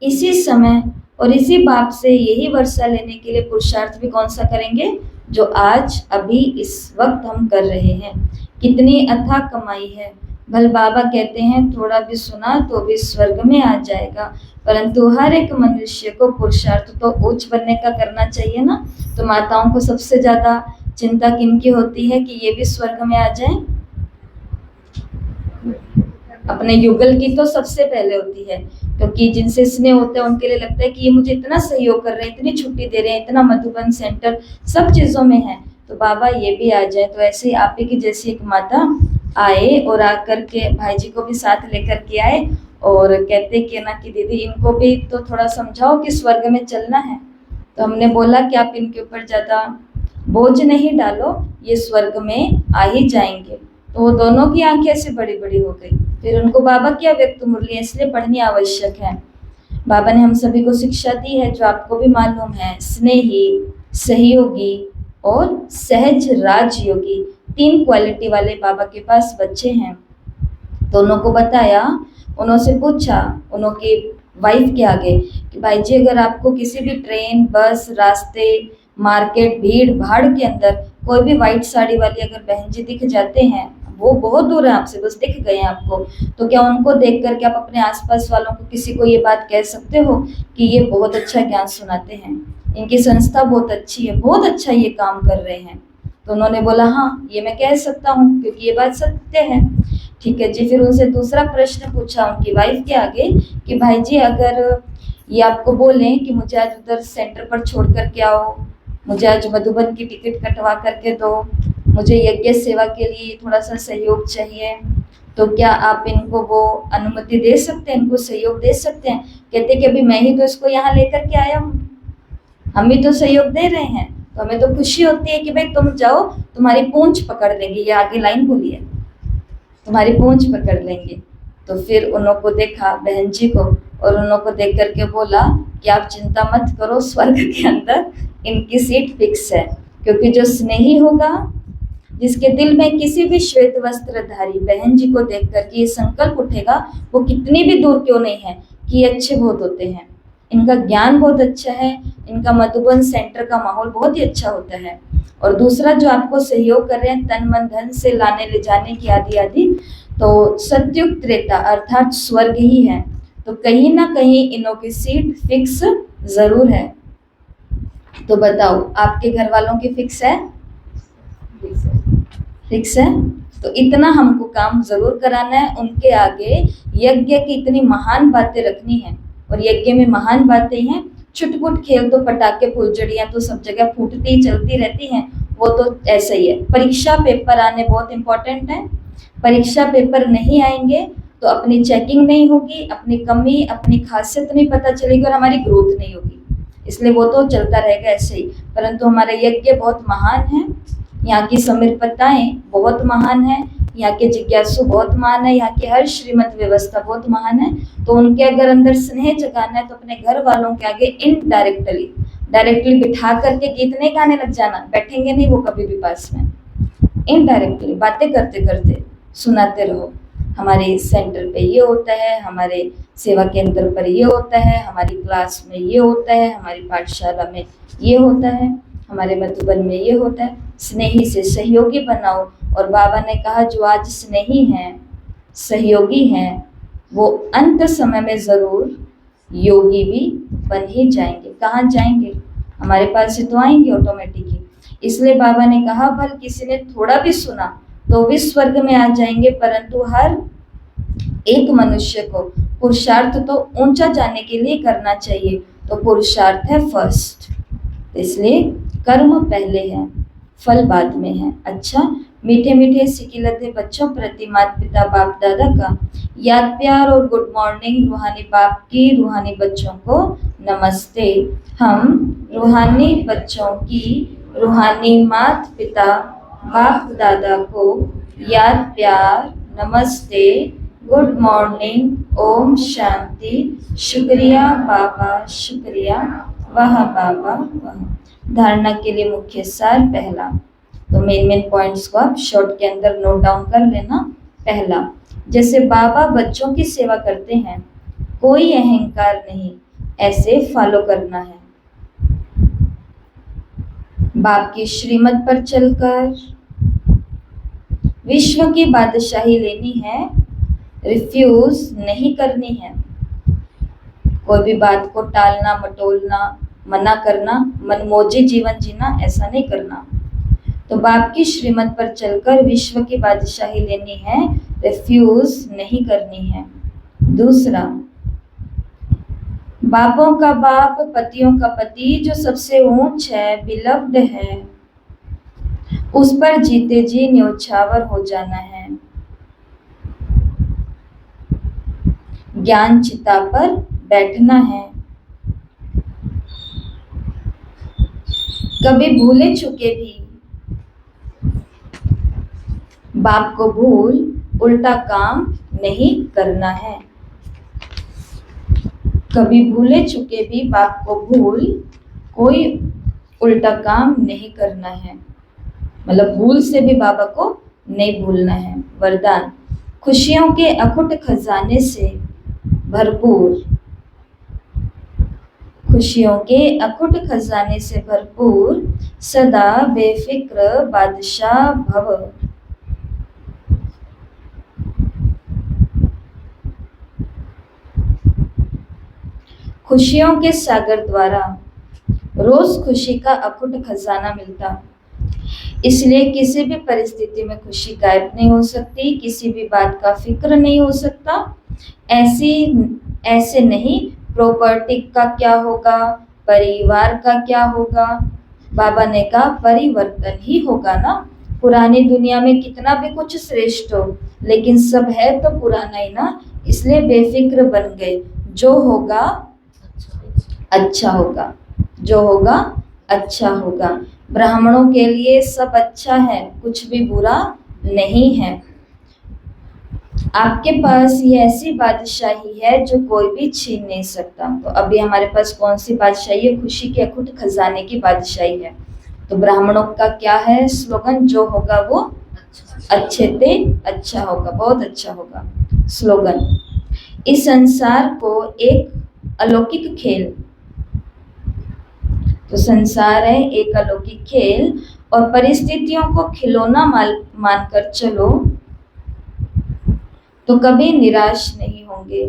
A: इसी समय और इसी बाप से यही वर्षा लेने के लिए पुरुषार्थ भी कौन सा करेंगे? जो आज अभी इस वक्त हम कर रहे हैं। कितनी अथाह कमाई है। भल बाबा कहते हैं थोड़ा भी सुना तो भी स्वर्ग में आ जाएगा, परंतु हर एक मनुष्य को पुरुषार्थ तो उच्च बनने का करना चाहिए ना। तो माताओं को सबसे ज्यादा चिंता किनकी होती है कि ये भी स्वर्ग में आ जाए? अपने युगल की तो सबसे पहले होती है, क्योंकि जिनसे स्नेह होता है उनके लिए लगता है कि ये मुझे इतना सहयोग कर रहे हैं, इतनी छुट्टी दे रहे हैं, इतना मधुबन सेंटर सब चीजों में है, तो बाबा ये भी आ जाए। तो ऐसे ही आप ही की जैसी एक माता आए और आकर के भाई जी को भी साथ लेकर के आए और कहते कि ना कि दीदी इनको भी तो थोड़ा समझाओ कि स्वर्ग में चलना है। तो हमने बोला कि आप इनके ऊपर ज़्यादा बोझ नहीं डालो, ये स्वर्ग में आ ही जाएंगे। तो वो दोनों की आंखें ऐसे बड़ी बड़ी हो गई। फिर उनको बाबा की अव्यक्त मुरली इसलिए पढ़नी आवश्यक है। बाबा ने हम सभी को शिक्षा दी है जो आपको भी मालूम है, स्नेही, सहयोगी और सहज राजयोगी, 3 क्वालिटी वाले बाबा के पास बच्चे हैं। दोनों को बताया, उन्होंने पूछा उन्हों की वाइफ के आगे कि भाई जी अगर आपको किसी भी ट्रेन, बस, रास्ते, मार्केट, भीड़ भाड़ के अंदर कोई भी वाइट साड़ी वाली अगर बहन जी दिख जाते हैं, वो बहुत दूर है आपसे, बस दिख गए हैं आपको, तो क्या उनको देख करके आप अपने आसपास वालों को किसी को ये बात कह सकते हो कि ये बहुत अच्छा ज्ञान सुनाते हैं, इनकी संस्था बहुत अच्छी है, बहुत अच्छा ये काम कर रहे हैं? तो उन्होंने बोला हाँ ये मैं कह सकता हूँ क्योंकि ये बात सत्य है। ठीक है जी। फिर उनसे दूसरा प्रश्न पूछा उनकी वाइफ के आगे कि भाई जी अगर ये आपको बोलें कि मुझे आज उधर सेंटर पर छोड़ करके आओ, मुझे आज मधुबन की टिकट कटवा करके दो, मुझे यज्ञ सेवा के लिए थोड़ा सा सहयोग चाहिए, तो क्या आप इनको वो अनुमति दे सकते हैं, इनको सहयोग दे सकते हैं? कहते कि अभी मैं ही तो इसको यहाँ लेकर के आया हूँ, हम भी तो सहयोग दे रहे हैं, तो हमें तो खुशी होती है कि भाई तुम जाओ, तुम्हारी पूंछ पकड़ लेंगे, ये आगे लाइन बोली है, तुम्हारी पूंछ पकड़ लेंगे। तो फिर उनको देखा बहन जी को, और उनको देख करके बोला कि आप चिंता मत करो, स्वर्ग के अंदर इनकी सीट फिक्स है। क्योंकि जो स्नेही होगा, जिसके दिल में किसी भी श्वेत वस्त्रधारी बहन जी को देख करके ये संकल्प उठेगा, वो कितनी भी दूर क्यों नहीं है, कि ये अच्छे बहुत होते हैं, इनका ज्ञान बहुत अच्छा है, इनका मधुबन सेंटर का माहौल बहुत ही अच्छा होता है। और दूसरा जो आपको सहयोग कर रहे हैं तन मन धन से लाने ले जाने की आदि आदि, तो सत्युग त्रेता अर्थात स्वर्ग ही है। तो कहीं ना कहीं इनों की सीट फिक्स जरूर है। तो बताओ आपके घर वालों की फिक्स है? फिक्स है। तो इतना हमको काम जरूर कराना है, उनके आगे यज्ञ की इतनी महान बातें रखनी है। और यज्ञ में महान बातें हैं, छुटपुट खेल तो पटाखे फुलझड़ियां तो सब जगह फूटती ही चलती रहती हैं, वो तो ऐसा ही है। परीक्षा पेपर आने बहुत इंपॉर्टेंट है। परीक्षा पेपर नहीं आएंगे तो अपनी चेकिंग नहीं होगी, अपनी कमी अपनी खासियत नहीं पता चलेगी, और हमारी ग्रोथ नहीं होगी। इसलिए वो तो चलता रहेगा ऐसे ही। परंतु हमारा यज्ञ बहुत महान है, यहाँ की समर्पिताएं बहुत महान है, यहाँ के जिज्ञासु बहुत महान है, यहाँ की हर श्रीमत व्यवस्था बहुत महान है। तो उनके अगर अंदर स्नेह जगाना है तो अपने घर वालों के आगे डायरेक्टली बिठा करके गीत नहीं गाने लग जाना, बैठेंगे नहीं वो कभी भी पास में। इनडायरेक्टली बातें करते करते सुनाते रहो, हमारे सेंटर पे ये होता है, हमारे सेवा केंद्र पर ये होता है, हमारी क्लास में ये होता है, हमारी पाठशाला में ये होता है, हमारे मधुबन में ये होता है। स्नेही से सहयोगी बनाओ। और बाबा ने कहा जो आज स्नेही हैं, सहयोगी हैं, वो अंत समय में जरूर योगी भी बन ही जाएंगे। कहाँ जाएंगे? हमारे पास से तो आएंगे ऑटोमेटिकली। इसलिए बाबा ने कहा भल किसी ने थोड़ा भी सुना तो भी स्वर्ग में आ जाएंगे, परंतु हर एक मनुष्य को पुरुषार्थ तो ऊंचा जाने के लिए करना चाहिए। तो पुरुषार्थ है फर्स्ट, इसलिए कर्म पहले है, फल बाद में है। अच्छा, मीठे मीठे सिकिलते बच्चों प्रति माता पिता बाप दादा का याद प्यार और गुड मॉर्निंग। रूहानी बाप की रूहानी बच्चों को नमस्ते। हम रूहानी बच्चों की रूहानी माता पिता बाप दादा को याद प्यार, नमस्ते, गुड मॉर्निंग, ओम शांति, शुक्रिया बाबा शुक्रिया, वाह बाबा वाह। धारणा के लिए मुख्य सार पहला, तो मेन पॉइंट्स को आप शॉर्ट के अंदर नोट डाउन कर लेना। पहला, जैसे बाबा बच्चों की सेवा करते हैं, कोई अहंकार नहीं, ऐसे फॉलो करना है। बाप की श्रीमत पर चलकर विश्व की बादशाही लेनी है, रिफ्यूज नहीं करनी है। कोई भी बात को टालना मटोलना, मना करना, मनमौजी जीवन जीना, ऐसा नहीं करना। तो बाप की श्रीमत पर चलकर विश्व की बादशाही लेनी है, रिफ्यूज नहीं करनी है। दूसरा, बापों का बाप पतियों का पति जो सबसे ऊंच है, बिलव्ड है, उस पर जीते जी न्योछावर हो जाना है। ज्ञान चिता पर बैठना है। कभी भूले चुके भी बाप को भूल उल्टा काम नहीं करना है। कभी भूले चुके भी बाप को भूल कोई उल्टा काम नहीं करना है, मतलब भूल से भी बाबा को नहीं भूलना है। वरदान, खुशियों के अकुट खजाने से भरपूर, खुशियों के अकुट खजाने से भरपूर, सदा बेफिक्र बादशाह भव। खुशियों के सागर द्वारा रोज खुशी का अकुट खजाना मिलता, इसलिए किसी भी परिस्थिति में खुशी गायब नहीं हो सकती, किसी भी बात का फिक्र नहीं हो सकता। ऐसे नहीं, प्रॉपर्टी का क्या होगा, परिवार का क्या होगा। बाबा ने कहा परिवर्तन ही होगा ना। पुरानी दुनिया में कितना भी कुछ श्रेष्ठ हो, लेकिन सब है तो पुराना ही ना, इसलिए बेफिक्र बन गए। जो होगा अच्छा होगा, जो होगा अच्छा होगा। ब्राह्मणों के लिए सब अच्छा है, कुछ भी बुरा नहीं है। आपके पास ये ऐसी बादशाही है जो कोई भी छीन नहीं सकता। तो अभी हमारे पास कौन सी बादशाही है? खुशी के अखुट खजाने की बादशाही है। तो ब्राह्मणों का क्या है स्लोगन? जो होगा वो
B: अच्छा
A: अच्छे ते अच्छा होगा, बहुत अच्छा होगा स्लोगन। इस संसार को एक अलौकिक खेल, तो संसार है एक अलौकिक खेल और परिस्थितियों को खिलौना मानकर चलो तो कभी निराश नहीं होंगे।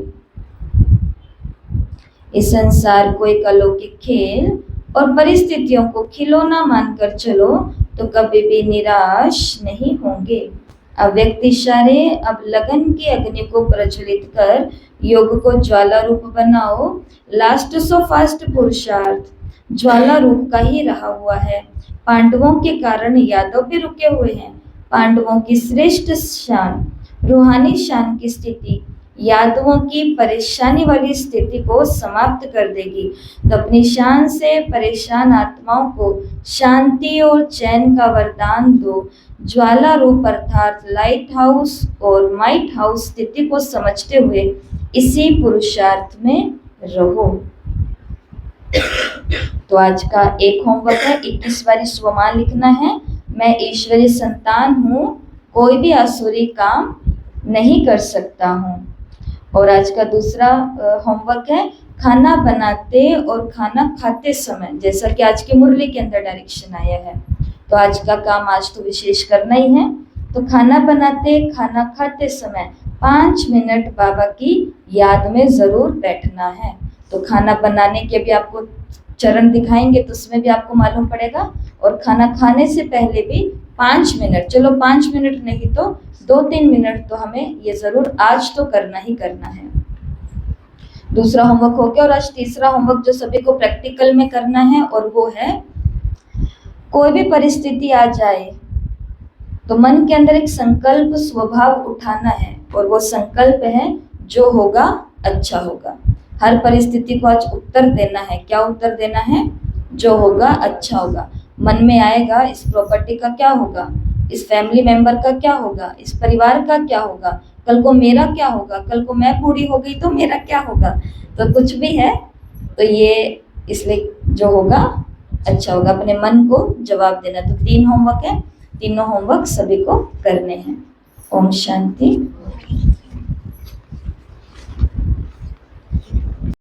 A: इस संसार को एक अलौकिक खेल और परिस्थितियों को खिलौना मानकर चलो तो कभी भी निराश नहीं होंगे। अब व्यक्ति इशारे, अब लगन की अग्नि को प्रज्वलित कर योग को ज्वाला रूप बनाओ। लास्ट सो फास्ट पुरुषार्थ ज्वाला रूप का ही रहा हुआ है। पांडवों के कारण यादव भी रुके हुए हैं। पांडवों की श्रेष्ठ शान, रूहानी शान की स्थिति यादवों की परेशानी वाली स्थिति को समाप्त कर देगी। तो अपनी शान से परेशान आत्माओं को शांति और चैन का वरदान दो। ज्वाला रूप अर्थात लाइट हाउस और माइट हाउस स्थिति को समझते हुए इसी पुरुषार्थ में रहो। तो आज का एक होमवर्क है, 21 बारी स्वमान लिखना है। मैं ईश्वरीय संतान हूँ, कोई भी आसुरी काम नहीं कर सकता हूँ। और आज का दूसरा होमवर्क है, खाना बनाते और खाना खाते समय, जैसा कि आज की मुरली के अंदर डायरेक्शन आया है। तो आज का काम आज तो विशेष करना ही है। तो खाना बनाते खाना खाते समय 5 मिनट बाबा की याद में ज़रूर बैठना है। तो खाना बनाने के भी आपको चरण दिखाएंगे तो उसमें भी आपको मालूम पड़ेगा, और खाना खाने से पहले भी 5 मिनट, चलो 5 मिनट नहीं तो 2-3 मिनट तो हमें ये ज़रूर आज तो करना ही करना है। दूसरा होमवर्क हो गया। और आज तीसरा होमवर्क जो सभी को प्रैक्टिकल में करना है, और वो है कोई भी परिस्थिति आ जाए तो मन के अंदर एक संकल्प स्वभाव उठाना है, और वो संकल्प है जो होगा अच्छा होगा। हर परिस्थिति को आज उत्तर देना है। क्या उत्तर देना है? जो होगा अच्छा होगा। मन में आएगा इस प्रॉपर्टी का क्या होगा, इस फैमिली मेंबर का क्या होगा, इस परिवार का क्या होगा, कल को मेरा क्या होगा, कल को मैं बूढ़ी हो गई तो मेरा क्या होगा। तो कुछ भी है तो ये इसलिए जो होगा अच्छा होगा, अपने मन को जवाब देना। तो 3 होमवर्क है, तीनों होमवर्क सभी को करने हैं। ओम शांति।